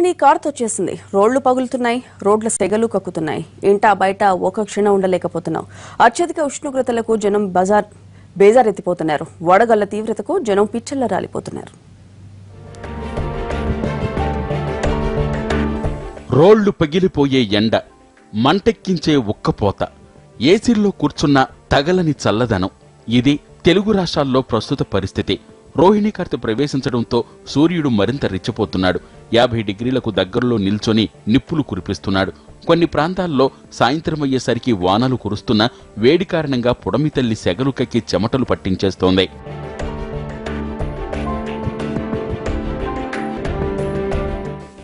రోహిణి కారుతొచ్చేసింది. రోడ్లు పగులుతున్నాయి, రోడ్ల సెగలు కక్కుతున్నాయి. ఇంటా బయట ఒక క్షణం ఉండలేకపోతున్నాం. అత్యధిక ఉష్ణోగ్రతలకు జనం బేజారెత్తిపోతున్నారు. వడగళ్ల తీవ్రతకు జనం పిచ్చల్లా రాలిపోతున్నారు. రోళ్లు పగిలిపోయే ఎండ, మంటెక్కించే ఉక్కపోత, ఏసీల్లో కూర్చున్న తగలని చల్లదనం. ఇది తెలుగు రాష్ట్రాల్లో ప్రస్తుత పరిస్థితి. రోహిణి కార్తె ప్రవేశించడంతో సూర్యుడు మరింత రెచ్చిపోతున్నాడు. 50 డిగ్రీలకు దగ్గరలో నిల్చొని నిప్పులు కురిపిస్తున్నాడు. కొన్ని ప్రాంతాల్లో సాయంత్రమయ్యేసరికి వానలు కురుస్తున్నా వేడి కారణంగా పుడమి తల్లి సెగలు కక్కి చెమటలు పట్టించేస్తోంది.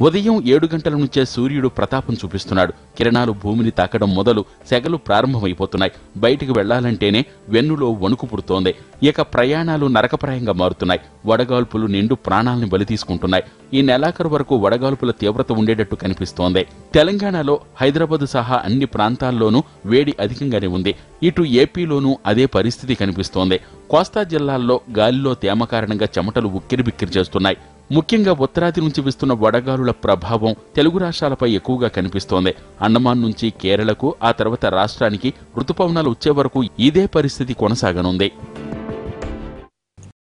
ఉదయం 7 గంటల నుంచే సూర్యుడు ప్రతాపం చూపిస్తున్నాడు. కిరణాలు భూమిని తాకడం మొదలు సెగలు ప్రారంభమైపోతున్నాయి. బయటికి వెళ్లాలంటేనే వెన్నులో వణుకు పుడుతోంది. ఇక ప్రయాణాలు నరకప్రాయంగా మారుతున్నాయి. వడగాల్పులు నిండు ప్రాణాలను బలి తీసుకుంటున్నాయి. ఈ నెలాఖరు వరకు వడగాల్పుల తీవ్రత ఉండేటట్టు కనిపిస్తోంది. తెలంగాణలో హైదరాబాద్ సహా అన్ని ప్రాంతాల్లోనూ వేడి అధికంగానే ఉంది. ఇటు ఏపీలోనూ అదే పరిస్థితి కనిపిస్తోంది. కోస్తా జిల్లాల్లో గాలిలో తేమ కారణంగా చెమటలు ఉక్కిరిబిక్కిరి చేస్తున్నాయి. ముఖ్యంగా ఉత్తరాది నుంచి వీస్తున్న వడగాలుల ప్రభావం తెలుగు రాష్ట్రాలపై ఎక్కువగా కనిపిస్తోంది. అండమాన్ నుంచి కేరళకు, ఆ తర్వాత రాష్ట్రానికి రుతుపవనాలు వచ్చే వరకు ఇదే పరిస్థితి కొనసాగనుంది.